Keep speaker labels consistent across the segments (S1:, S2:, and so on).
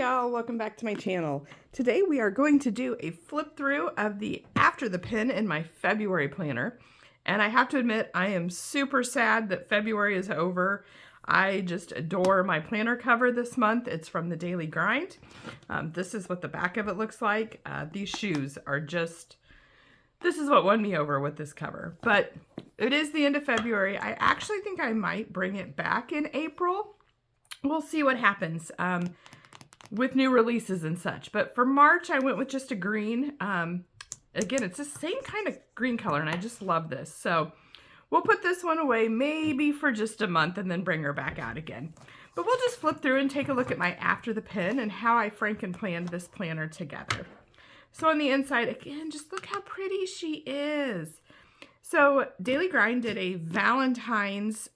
S1: y'all, welcome back to my channel. Today we are going to do a flip through of the After the Pin in my February planner. And I have to admit, I am super sad that February is over. I just adore my planner cover this month. It's from the Daily Grind. This is what the back of it looks like. These shoes are just, this is what won me over with this cover. But it is the end of February. I actually think I might bring it back in April. We'll see what happens with new releases and such. But for March, I went with just a green. Again, it's the same kind of green color, and I just love this. So we'll put this one away maybe for just a month and then bring her back out again. But we'll just flip through and take a look at my After the Pin and how I Frankenplanned this planner together. So on the inside, again, just look how pretty she is. So Daily Grind did a Valentine's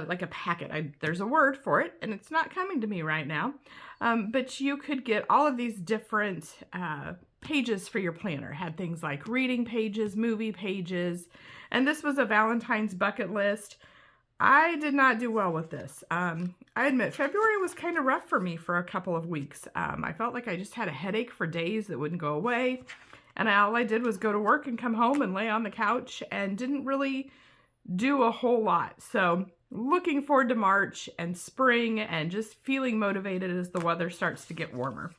S1: like a packet. There's a word for it, and it's not coming to me right now. But you could get all of these different pages for your planner. It had things like reading pages, movie pages, and this was a Valentine's bucket list. I did not do well with this. I admit February was kind of rough for me for a couple of weeks. I felt like I just had a headache for days that wouldn't go away. And all I did was go to work and come home and lay on the couch and didn't really do a whole lot. So looking forward to March and spring and just feeling motivated as the weather starts to get warmer.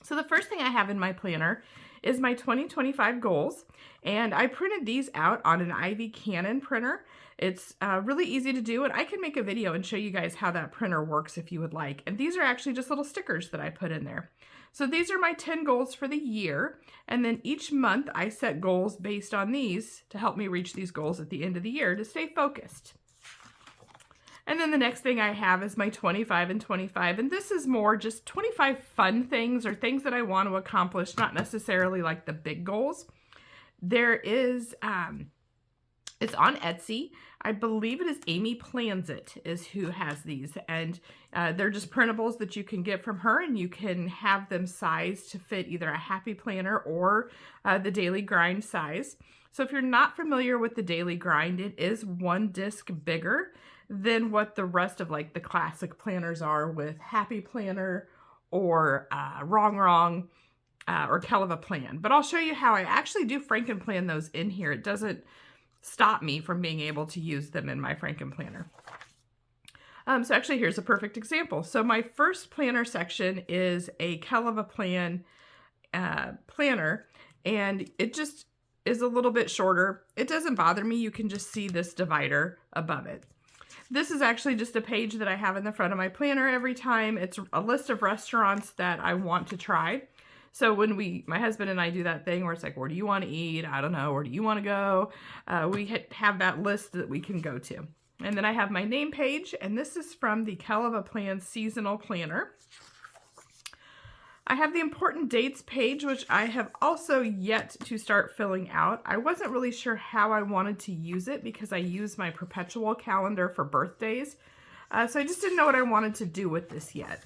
S1: So the first thing I have in my planner is my 2025 goals, and I printed these out on an Ivy Canon printer. It's really easy to do, and I can make a video and show you guys how that printer works if you would like. And these are actually just little stickers that I put in there. So these are my 10 goals for the year, and then each month I set goals based on these to help me reach these goals at the end of the year to stay focused. And then the next thing I have is my 25 and 25, and this is more just 25 fun things or things that I want to accomplish, not necessarily like the big goals. There is, it's on Etsy. I believe it is Amy Plans It is who has these, and they're just printables that you can get from her, and you can have them sized to fit either a Happy Planner or the Daily Grind size. So if you're not familiar with the Daily Grind, it is one disc bigger than what the rest of like the classic planners are with Happy Planner or Rongrong or Kellofaplan. But I'll show you how I actually do Frankenplan those in here. It doesn't stop me from being able to use them in my Frankenplanner. So actually here's a perfect example. So my first planner section is a Kellofaplan planner, and it just is a little bit shorter. It doesn't bother me. You can just see this divider above it. This is actually just a page that I have in the front of my planner every time. It's a list of restaurants that I want to try. So when my husband and I do that thing where it's like, where do you want to eat? I don't know. Where do you want to go? We have that list that we can go to. And then I have my name page, and this is from the Kellofaplan Seasonal Planner. I have the important dates page, which I have also yet to start filling out. I wasn't really sure how I wanted to use it because I use my perpetual calendar for birthdays. So I just didn't know what I wanted to do with this yet.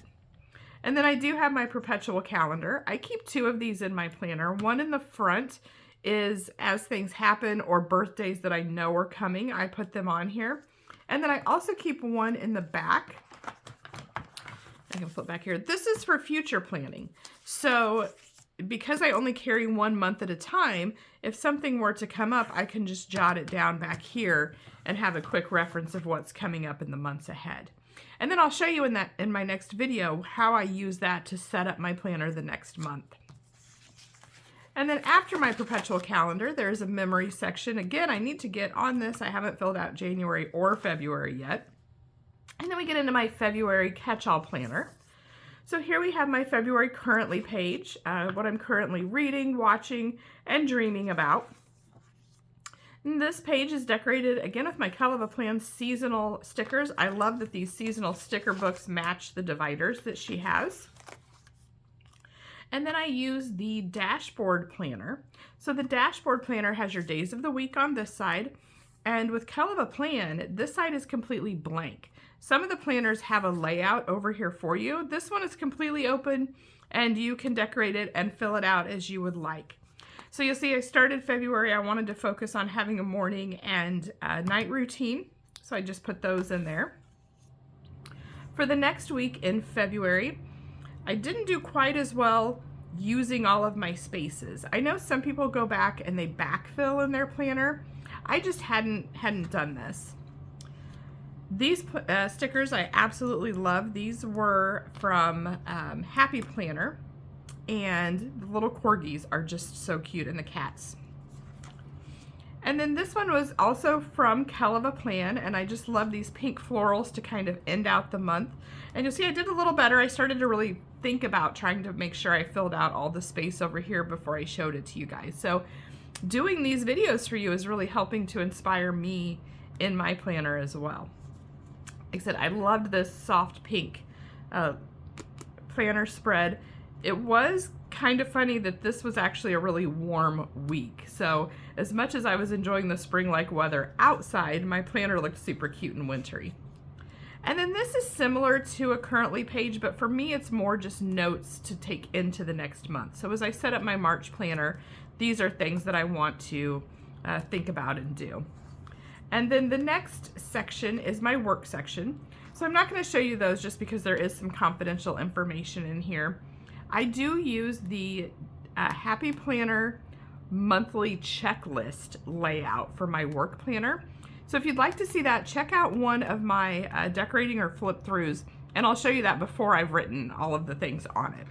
S1: And then I do have my perpetual calendar. I keep two of these in my planner. One in the front is as things happen or birthdays that I know are coming, I put them on here. And then I also keep one in the back. I can flip back here. This is for future planning. So because I only carry 1 month at a time, if something were to come up, I can just jot it down back here and have a quick reference of what's coming up in the months ahead. And then I'll show you in my next video how I use that to set up my planner the next month. And then after my perpetual calendar, there's a memory section. Again, I need to get on this. I haven't filled out January or February yet. And then we get into my February catch-all planner. So here we have my February currently page, what I'm currently reading, watching, and dreaming about. And this page is decorated again with my Kellofaplan seasonal stickers. I love that these seasonal sticker books match the dividers that she has. And then I use the dashboard planner. So the dashboard planner has your days of the week on this side. And with Kellofaplan, this side is completely blank. Some of the planners have a layout over here for you. This one is completely open, and you can decorate it and fill it out as you would like. So you'll see I started February. I wanted to focus on having a morning and night routine. So I just put those in there. For the next week in February, I didn't do quite as well using all of my spaces. I know some people go back and they backfill in their planner. I just hadn't done this. These stickers I absolutely love. These were from happyplanner, and the little corgis are just so cute, and the cats. And then this one was also from Kellofaplan, and I just love these pink florals to kind of end out the month. And you'll see I did a little better. I started to really think about trying to make sure I filled out all the space over here before I showed it to you guys. So doing these videos for you is really helping to inspire me in my planner as well. Like I said, I loved this soft pink planner spread. It was kind of funny that this was actually a really warm week. So as much as I was enjoying the spring-like weather outside, my planner looked super cute and wintry. And then this is similar to a currently page, but for me it's more just notes to take into the next month. So as I set up my March planner, these are things that I want to think about and do. And then the next section is my work section. So I'm not going to show you those just because there is some confidential information in here. I do use the happyplanner monthly checklist layout for my work planner. So if you'd like to see that, check out one of my decorating or flip throughs, and I'll show you that before I've written all of the things on it.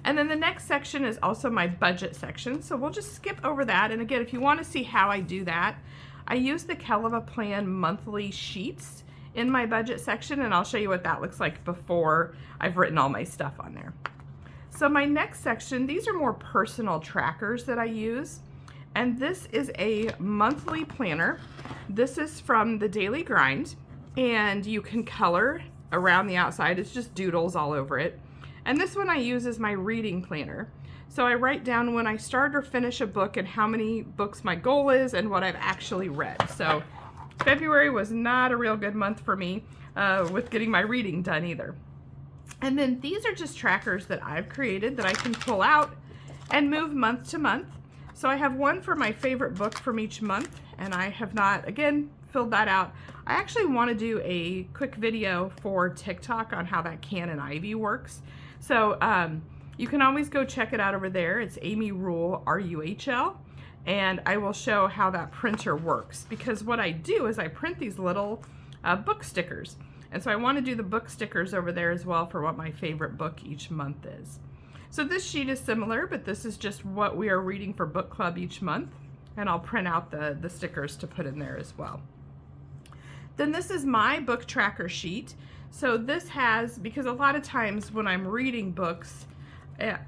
S1: And then the next section is also my budget section. So we'll just skip over that. And again, if you want to see how I do that, I use the Kellofaplan monthly sheets in my budget section, and I'll show you what that looks like before I've written all my stuff on there. So my next section, these are more personal trackers that I use, and this is a monthly planner. This is from the Daily Grind, and you can color around the outside. It's just doodles all over it. And this one I use as my reading planner. So I write down when I start or finish a book and how many books my goal is and what I've actually read. So February was not a real good month for me with getting my reading done either. And then these are just trackers that I've created that I can pull out and move month to month. So I have one for my favorite book from each month, and I have not, again, filled that out. I actually want to do a quick video for TikTok on how that Canon Ivy works. So you can always go check it out over there. It's Amy Rule, R-U-H-L. And I will show how that printer works, because what I do is I print these little book stickers. And so I want to do the book stickers over there as well for what my favorite book each month is. So this sheet is similar, but this is just what we are reading for book club each month. And I'll print out the stickers to put in there as well. Then this is my book tracker sheet. So this has, because a lot of times when I'm reading books,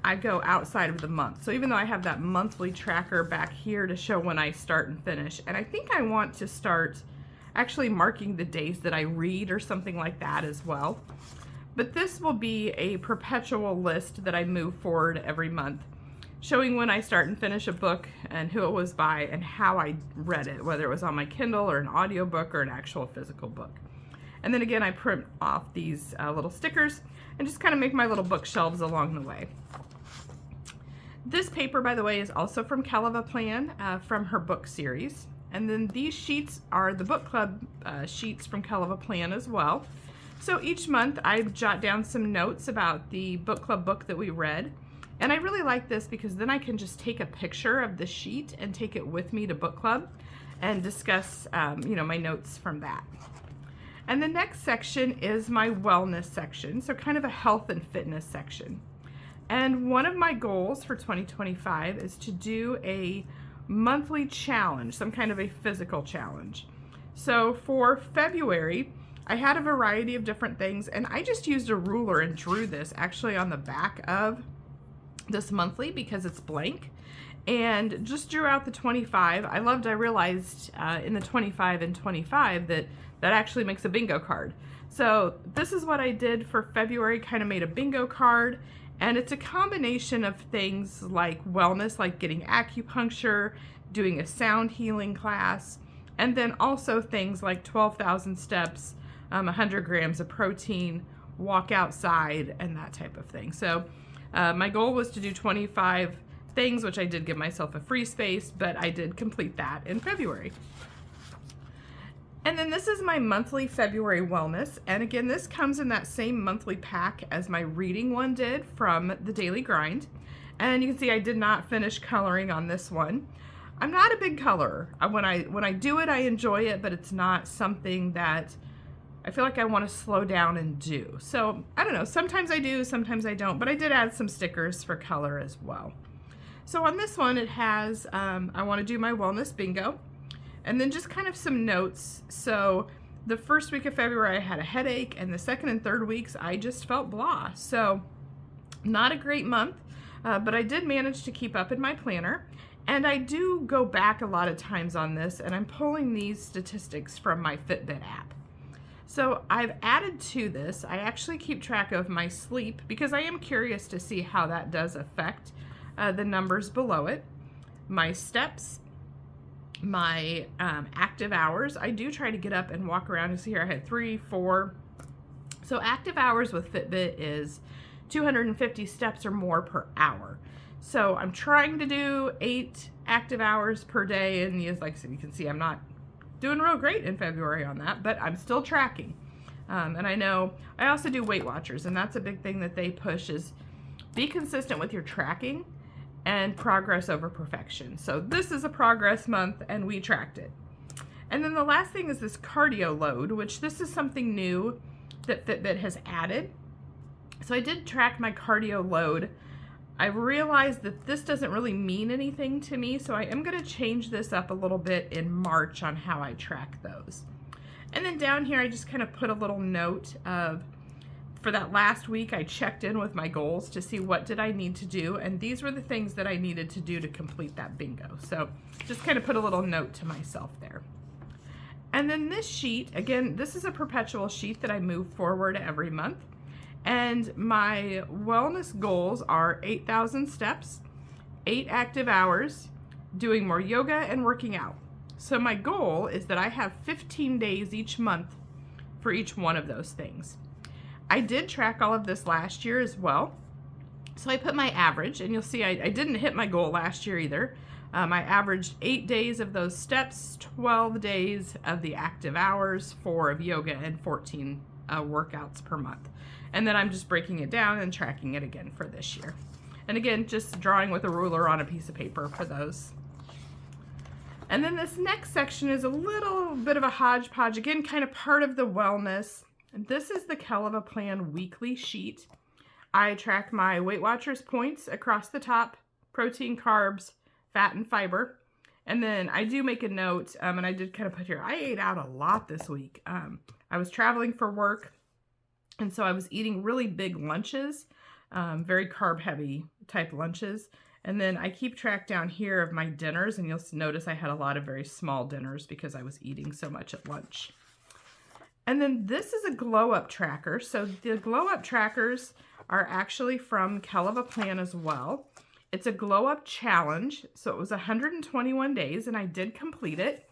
S1: I go outside of the month. So even though I have that monthly tracker back here to show when I start and finish, and I think I want to start actually marking the days that I read or something like that as well. But this will be a perpetual list that I move forward every month, showing when I start and finish a book and who it was by and how I read it, whether it was on my Kindle or an audiobook or an actual physical book. And then again, I print off these little stickers and just kind of make my little bookshelves along the way. This paper, by the way, is also from Kellofaplan, from her book series. And then these sheets are the book club sheets from Kellofaplan as well. So each month I jot down some notes about the book club book that we read. And I really like this because then I can just take a picture of the sheet and take it with me to book club and discuss my notes from that. And the next section is my wellness section, so kind of a health and fitness section. And one of my goals for 2025 is to do a monthly challenge, some kind of a physical challenge. So for February, I had a variety of different things, and I just used a ruler and drew this actually on the back of this monthly because it's blank, and just drew out the 25. I realized in the 25 and 25 that actually makes a bingo card. So this is what I did for February, kind of made a bingo card, and it's a combination of things like wellness, like getting acupuncture, doing a sound healing class, and then also things like 12,000 steps, 100 grams of protein, walk outside, and that type of thing. So my goal was to do 25 things, which I did give myself a free space, but I did complete that in February. And then this is my monthly February wellness. And again, this comes in that same monthly pack as my reading one did from the Daily Grind. And you can see I did not finish coloring on this one. I'm not a big colorer. When I do it, I enjoy it, but it's not something that I feel like I want to slow down and do. So I don't know, sometimes I do, sometimes I don't, but I did add some stickers for color as well. So on this one, it has, I want to do my wellness bingo, and then just kind of some notes. So the first week of February, I had a headache, and the second and third weeks, I just felt blah. So not a great month, but I did manage to keep up in my planner. And I do go back a lot of times on this, and I'm pulling these statistics from my Fitbit app. So I've added to this, I actually keep track of my sleep because I am curious to see how that does affect the numbers below it. My steps, my active hours. I do try to get up and walk around. You see here I had 3, 4. So active hours with Fitbit is 250 steps or more per hour. So I'm trying to do 8 active hours per day, and like I said, you can see I'm not doing real great in February on that, but I'm still tracking. And I know I also do Weight Watchers, and that's a big thing that they push is be consistent with your tracking and progress over perfection. So this is a progress month, and we tracked it. And then the last thing is this cardio load, which this is something new that Fitbit has added. So I did track my cardio load. I realized that this doesn't really mean anything to me, so I am going to change this up a little bit in March on how I track those. And then down here, I just kind of put a little note of, for that last week, I checked in with my goals to see what did I need to do, and these were the things that I needed to do to complete that bingo. So just kind of put a little note to myself there. And then this sheet, again, this is a perpetual sheet that I move forward every month. And my wellness goals are 8,000 steps, 8 active hours, doing more yoga and working out. So my goal is that I have 15 days each month for each one of those things. I did track all of this last year as well. So I put my average, and you'll see I didn't hit my goal last year either. I averaged 8 days of those steps, 12 days of the active hours, 4 of yoga, and 14 workouts per month. And then I'm just breaking it down and tracking it again for this year. And again, just drawing with a ruler on a piece of paper for those. And then this next section is a little bit of a hodgepodge, again, kind of part of the wellness. And this is the Kellofaplan weekly sheet. I track my Weight Watchers points across the top, protein, carbs, fat, and fiber. And then I do make a note, and I did kind of put here, I ate out a lot this week. I was traveling for work, and so I was eating really big lunches, very carb heavy type lunches. And then I keep track down here of my dinners, and you'll notice I had a lot of very small dinners because I was eating so much at lunch. And then this is a glow up tracker. So the glow up trackers are actually from Kellofaplan as well. It's a glow up challenge. So it was 121 days, and I did complete it.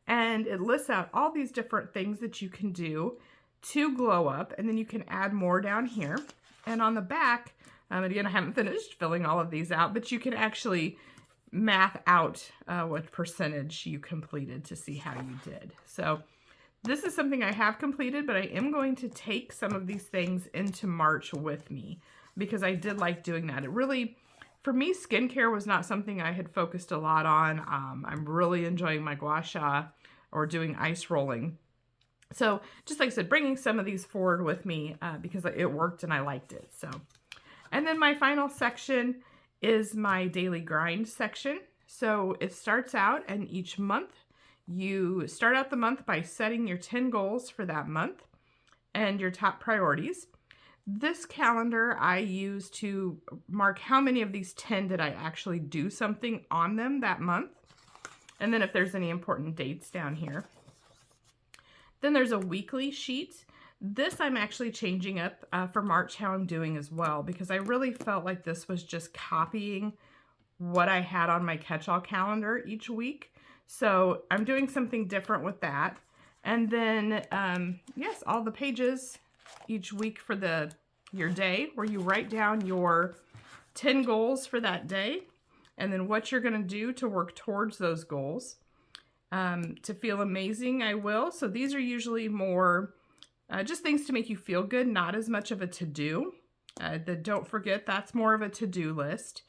S1: And it lists out all these different things that you can do to glow up, and then you can add more down here. And on the back, and again, I haven't finished filling all of these out, but you can actually math out what percentage you completed to see how you did. So this is something I have completed, but I am going to take some of these things into March with me because I did like doing that. It really, for me, skincare was not something I had focused a lot on. I'm really enjoying my gua sha or doing ice rolling. So just like I said, bringing some of these forward with me because it worked and I liked it. So, and then my final section is my daily grind section. So it starts out, and each month you start out the month by setting your 10 goals for that month and your top priorities. This calendar I use to mark how many of these 10 did I actually do something on them that month. And then if there's any important dates down here. Then there's a weekly sheet. This I'm actually changing up for March how I'm doing as well, because I really felt like this was just copying what I had on my catch-all calendar each week. So I'm doing something different with that. And then, yes, all the pages each week for your day, where you write down your 10 goals for that day, and then what you're going to do to work towards those goals. To feel amazing, I will. So these are usually more just things to make you feel good, not as much of a to-do. Don't forget, that's more of a to-do list.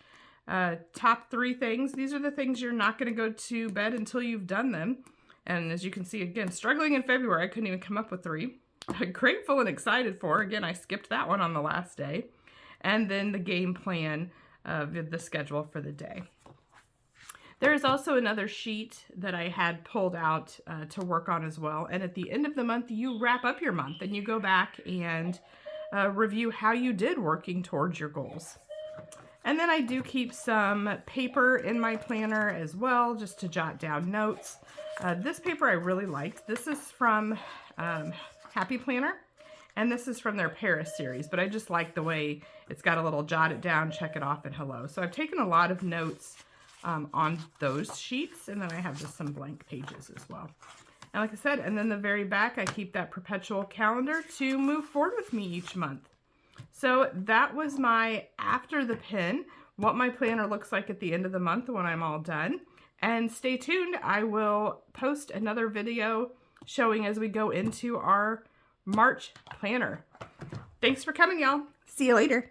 S1: Top 3 things. These are the things you're not going to go to bed until you've done them. And as you can see, again, struggling in February, I couldn't even come up with 3. Grateful and excited for. Again, I skipped that one on the last day. And then the game plan of the schedule for the day. There is also another sheet that I had pulled out to work on as well. And at the end of the month, you wrap up your month and you go back and review how you did working towards your goals. And then I do keep some paper in my planner as well, just to jot down notes. This paper I really liked. This is from happyplanner, and this is from their Paris series, but I just like the way it's got a little jot it down, check it off, and hello. So I've taken a lot of notes on those sheets, and then I have just some blank pages as well. And like I said, and then the very back, I keep that perpetual calendar to move forward with me each month. So that was my after the pen, what my planner looks like at the end of the month when I'm all done. And stay tuned, I will post another video showing as we go into our March planner. Thanks for coming, y'all.
S2: See you later.